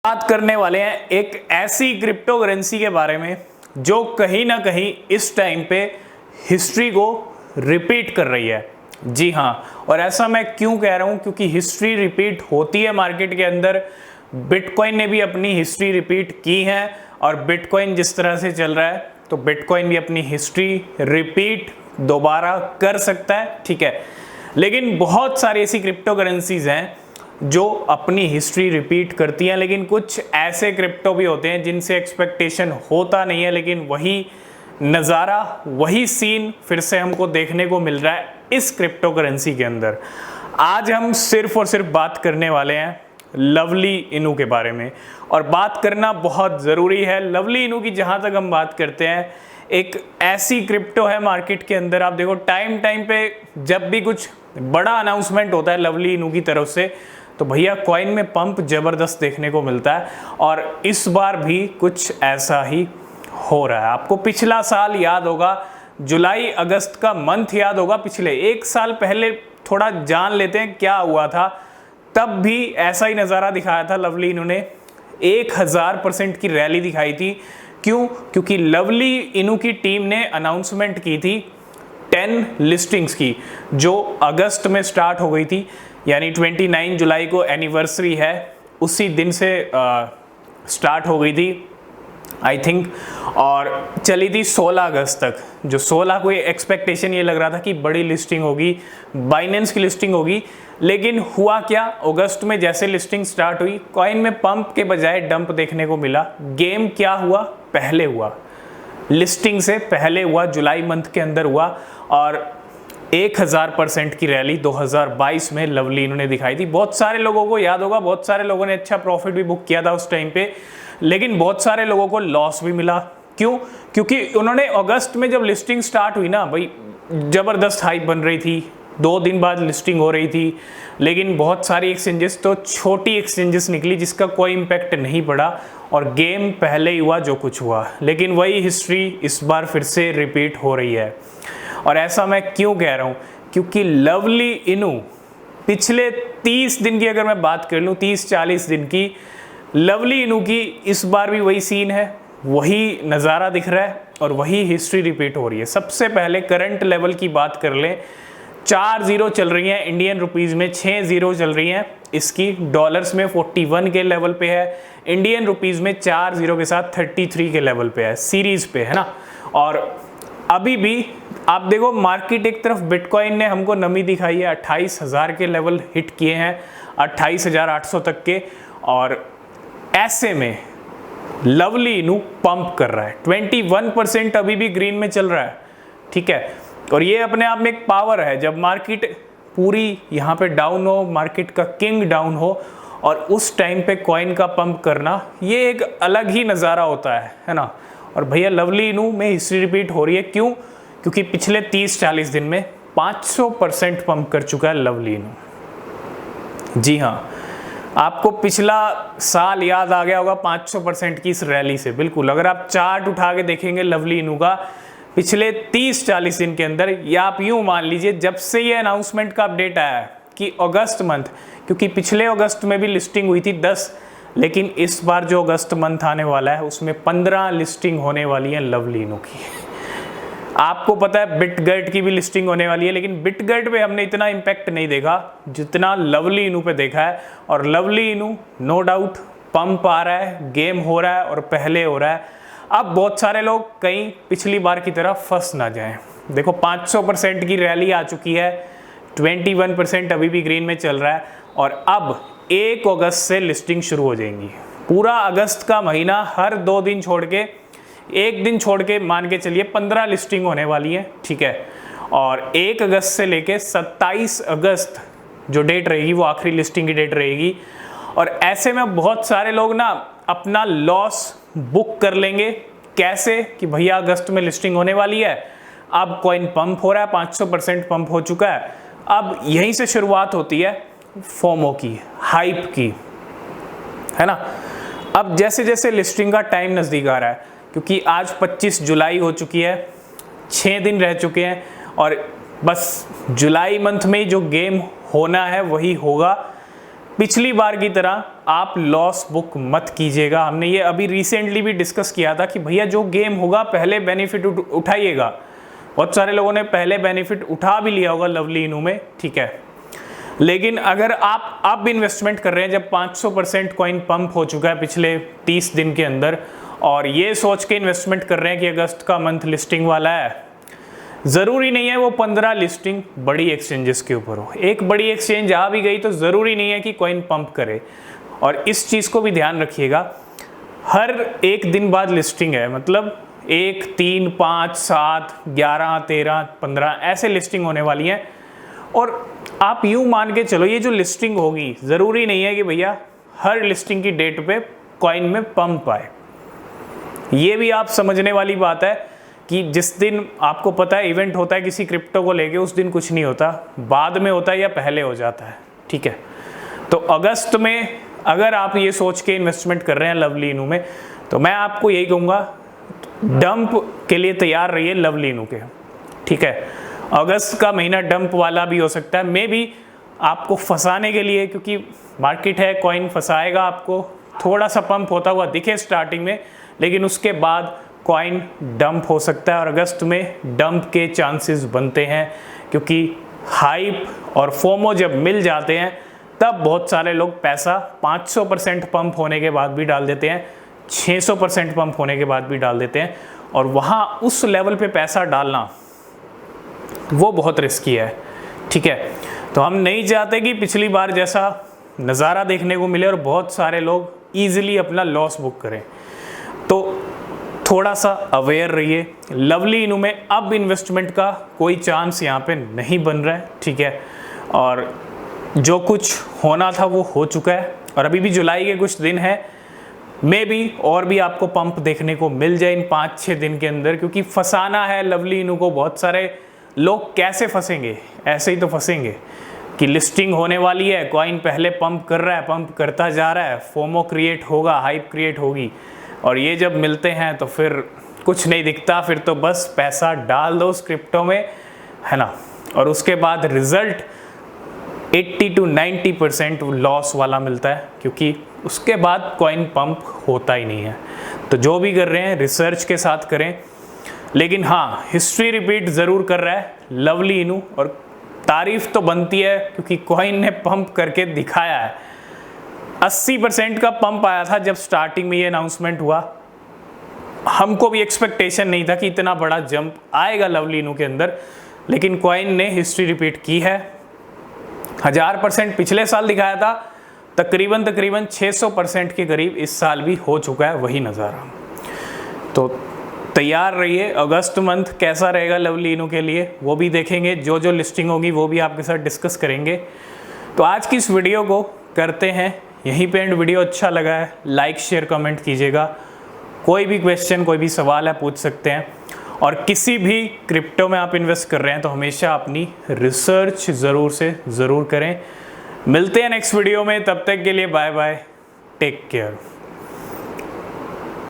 बात करने वाले हैं एक ऐसी क्रिप्टो करेंसी के बारे में जो कहीं ना कहीं इस टाइम पे हिस्ट्री को रिपीट कर रही है। जी हाँ, और ऐसा मैं क्यों कह रहा हूँ, क्योंकि हिस्ट्री रिपीट होती है मार्केट के अंदर। बिटकॉइन ने भी अपनी हिस्ट्री रिपीट की है और बिटकॉइन जिस तरह से चल रहा है तो बिटकॉइन भी अपनी हिस्ट्री रिपीट दोबारा कर सकता है। ठीक है, लेकिन बहुत सारी ऐसी क्रिप्टो करेंसीज हैं जो अपनी हिस्ट्री रिपीट करती हैं, लेकिन कुछ ऐसे क्रिप्टो भी होते हैं जिनसे एक्सपेक्टेशन होता नहीं है, लेकिन वही नज़ारा वही सीन फिर से हमको देखने को मिल रहा है इस क्रिप्टो करेंसी के अंदर। आज हम सिर्फ और सिर्फ बात करने वाले हैं लवली इनू के बारे में, और बात करना बहुत ज़रूरी है। लवली इनू की जहाँ तक हम बात करते हैं, एक ऐसी क्रिप्टो है मार्केट के अंदर, आप देखो टाइम पे जब भी कुछ बड़ा अनाउंसमेंट होता है लवली इनू की तरफ से तो भैया कॉइन में पंप ज़बरदस्त देखने को मिलता है, और इस बार भी कुछ ऐसा ही हो रहा है। आपको पिछला साल याद होगा, जुलाई अगस्त का मंथ याद होगा, पिछले एक साल पहले थोड़ा जान लेते हैं क्या हुआ था। तब भी ऐसा ही नज़ारा दिखाया था लवली इनू ने, 1000% की रैली दिखाई थी। क्यों? क्योंकि लवली इनू की टीम ने अनाउंसमेंट की थी 10 लिस्टिंग्स की, जो अगस्त में स्टार्ट हो गई थी, यानी 29 जुलाई को एनिवर्सरी है, उसी दिन से स्टार्ट हो गई थी आई थिंक, और चली थी 16 अगस्त तक। जो 16 को एक्सपेक्टेशन ये लग रहा था कि बड़ी लिस्टिंग होगी, बाइनेंस की लिस्टिंग होगी, लेकिन हुआ क्या, अगस्त में जैसे लिस्टिंग स्टार्ट हुई कॉइन में पंप के बजाय डंप देखने को मिला। गेम क्या हुआ, पहले हुआ, लिस्टिंग से पहले हुआ, जुलाई मंथ के अंदर हुआ, और 1000% की रैली 2022 में लवली इन्होंने दिखाई थी। बहुत सारे लोगों को याद होगा, बहुत सारे लोगों ने अच्छा प्रॉफिट भी बुक किया था उस टाइम पे, लेकिन बहुत सारे लोगों को लॉस भी मिला। क्यों? क्योंकि उन्होंने अगस्त में जब लिस्टिंग स्टार्ट हुई ना भाई, ज़बरदस्त हाइप बन रही थी, 2 दिन बाद लिस्टिंग हो रही थी, लेकिन बहुत सारी एक्सचेंजेस तो छोटी एक्सचेंजेस निकली जिसका कोई इम्पैक्ट नहीं पड़ा, और गेम पहले ही हुआ जो कुछ हुआ। लेकिन वही हिस्ट्री इस बार फिर से रिपीट हो रही है। और ऐसा मैं क्यों कह रहा हूँ, क्योंकि लवली इनू पिछले 30 दिन की अगर मैं बात कर लूँ, 30-40 दिन की, लवली इनू की इस बार भी वही सीन है, वही नज़ारा दिख रहा है और वही हिस्ट्री रिपीट हो रही है। सबसे पहले करंट लेवल की बात कर लें, 4 0 चल रही हैं, इंडियन रुपीज़ में 6 0 चल रही हैं, इसकी डॉलर्स में 41 के लेवल पे है, इंडियन रुपीज़ में 4 0 के साथ 33 के लेवल पे है, सीरीज़ पे है ना। और अभी भी आप देखो मार्केट एक तरफ बिटकॉइन ने हमको नमी दिखाई है, 28,000 के लेवल हिट किए हैं, 28,800 तक के, और ऐसे में लवली इनू पंप कर रहा है, 21% अभी भी ग्रीन में चल रहा है। ठीक है, और ये अपने आप में एक पावर है। जब मार्केट पूरी यहाँ पे डाउन हो, मार्केट का किंग डाउन हो, और उस टाइम पे कॉइन का पंप करना, ये एक अलग ही नज़ारा होता है ना। और भैया लवली इनू में हिस्ट्री रिपीट हो रही है। क्यों? क्योंकि पिछले 30-40 दिन में 500% पंप कर चुका है लवली इनू। जी हाँ, आपको पिछला साल याद आ गया होगा 500% की इस रैली से। बिल्कुल, अगर आप चार्ट उठा के देखेंगे लवली इनू का पिछले 30-40 दिन के अंदर, या आप यूँ मान लीजिए जब से ये अनाउंसमेंट का अपडेट आया है कि अगस्त मंथ, क्योंकि पिछले अगस्त में भी लिस्टिंग हुई थी 10, लेकिन इस बार जो अगस्त मंथ आने वाला है उसमें 15 लिस्टिंग होने वाली है लवली इनू की। आपको पता है बिटगर्ट की भी लिस्टिंग होने वाली है, लेकिन बिटगर्ट पे हमने इतना इम्पैक्ट नहीं देखा जितना लवली इनू पे देखा है। और लवली इनू नो डाउट पंप आ रहा है, गेम हो रहा है, और पहले हो रहा है। अब बहुत सारे लोग कहीं पिछली बार की तरह फंस ना जाएं। देखो 500% की रैली आ चुकी है, 21% अभी भी ग्रीन में चल रहा है, और अब 1 अगस्त से लिस्टिंग शुरू हो जाएंगी। पूरा अगस्त का महीना हर 2 दिन छोड़ के, 1 दिन छोड़ के मान के चलिए 15 लिस्टिंग होने वाली है। ठीक है, और 1 अगस्त से लेके 27 अगस्त जो डेट रहेगी वो आखिरी लिस्टिंग की डेट रहेगी। और ऐसे में बहुत सारे लोग ना अपना लॉस बुक कर लेंगे। कैसे? कि भैया अगस्त में लिस्टिंग होने वाली है, अब कॉइन पंप हो रहा है, 500% पंप हो चुका है, अब यहीं से शुरुआत होती है फोमो की, हाइप की, है ना। अब जैसे जैसे लिस्टिंग का टाइम नज़दीक आ रहा है, क्योंकि आज 25 जुलाई हो चुकी है, 6 दिन रह चुके हैं, और बस जुलाई मंथ में जो गेम होना है वही होगा। पिछली बार की तरह आप लॉस बुक मत कीजिएगा। हमने ये अभी रिसेंटली भी डिस्कस किया था कि भैया जो गेम होगा पहले बेनिफिट उठाइएगा। बहुत सारे लोगों ने पहले बेनिफिट उठा भी लिया होगा लवली इनू में, ठीक है। लेकिन अगर आप अब इन्वेस्टमेंट कर रहे हैं जब 500% कॉइन पंप हो चुका है पिछले 30 दिन के अंदर, और ये सोच के इन्वेस्टमेंट कर रहे हैं कि अगस्त का मंथ लिस्टिंग वाला है, ज़रूरी नहीं है वो 15 लिस्टिंग बड़ी एक्सचेंजेस के ऊपर हो। एक बड़ी एक्सचेंज आ भी गई तो ज़रूरी नहीं है कि कॉइन पंप करे। और इस चीज़ को भी ध्यान रखिएगा, हर एक दिन बाद लिस्टिंग है, मतलब 1, 3, 5, 7, 11, 13, 15 ऐसे लिस्टिंग होने वाली हैं। और आप यूँ मान के चलो ये जो लिस्टिंग होगी, ज़रूरी नहीं है कि भैया हर लिस्टिंग की डेट पे कॉइन में पंप आए। ये भी आप समझने वाली बात है कि जिस दिन आपको पता है इवेंट होता है किसी क्रिप्टो को लेके, उस दिन कुछ नहीं होता, बाद में होता है या पहले हो जाता है, ठीक है। तो अगस्त में अगर आप ये सोच के इन्वेस्टमेंट कर रहे हैं लवली इनू में, तो मैं आपको यही कहूँगा डंप के लिए तैयार रहिए लवली इनू के, ठीक है। अगस्त का महीना डंप वाला भी हो सकता है, मे भी आपको फंसाने के लिए, क्योंकि मार्केट है, कॉइन फंसाएगा आपको, थोड़ा सा पंप होता हुआ दिखे स्टार्टिंग में, लेकिन उसके बाद कॉइन डंप हो सकता है। और अगस्त में डंप के चांसेस बनते हैं, क्योंकि हाइप और फोमो जब मिल जाते हैं तब बहुत सारे लोग पैसा 500% पंप होने के बाद भी डाल देते हैं, 600% पंप होने के बाद भी डाल देते हैं, और वहाँ उस लेवल पे पैसा डालना वो बहुत रिस्की है, ठीक है। तो हम नहीं चाहते कि पिछली बार जैसा नज़ारा देखने को मिले और बहुत सारे लोग ईजिली अपना लॉस बुक करें। तो थोड़ा सा अवेयर रहिए। लवली इनू में अब इन्वेस्टमेंट का कोई चांस यहाँ पे नहीं बन रहा है, ठीक है। और जो कुछ होना था वो हो चुका है, और अभी भी जुलाई के कुछ दिन है, मे बी और भी आपको पंप देखने को मिल जाए इन 5-6 दिन के अंदर, क्योंकि फंसाना है लवली इनू को। बहुत सारे लोग कैसे फंसेंगे, ऐसे ही तो फंसेंगे कि लिस्टिंग होने वाली है, कॉइन पहले पंप कर रहा है, पंप करता जा रहा है, फोमो क्रिएट होगा, हाइप क्रिएट होगी, और ये जब मिलते हैं तो फिर कुछ नहीं दिखता, फिर तो बस पैसा डाल दो उस क्रिप्टो में, है ना। और उसके बाद रिजल्ट 80 to 90% लॉस वाला मिलता है, क्योंकि उसके बाद कॉइन पंप होता ही नहीं है। तो जो भी कर रहे हैं रिसर्च के साथ करें, लेकिन हाँ हिस्ट्री रिपीट ज़रूर कर रहा है लवली इनू, और तारीफ तो बनती है क्योंकि कॉइन ने पंप करके दिखाया है। 80% का पंप आया था जब स्टार्टिंग में ये अनाउंसमेंट हुआ। हमको भी एक्सपेक्टेशन नहीं था कि इतना बड़ा जंप आएगा लवली इनू के अंदर, लेकिन कॉइन ने हिस्ट्री रिपीट की है। 1000% पिछले साल दिखाया था, तकरीबन 600% के करीब इस साल भी हो चुका है वही नज़ारा। तो तैयार रहिए, अगस्त मंथ कैसा रहेगा लवली इनू के लिए वो भी देखेंगे, जो जो लिस्टिंग होगी वो भी आपके साथ डिस्कस करेंगे। तो आज की इस वीडियो को करते हैं यहीं पे एंड। वीडियो अच्छा लगा है लाइक शेयर कमेंट कीजिएगा। कोई भी क्वेश्चन कोई भी सवाल है पूछ सकते हैं, और किसी भी क्रिप्टो में आप इन्वेस्ट कर रहे हैं तो हमेशा अपनी रिसर्च ज़रूर करें। मिलते हैं नेक्स्ट वीडियो में, तब तक के लिए बाय बाय, टेक केयर।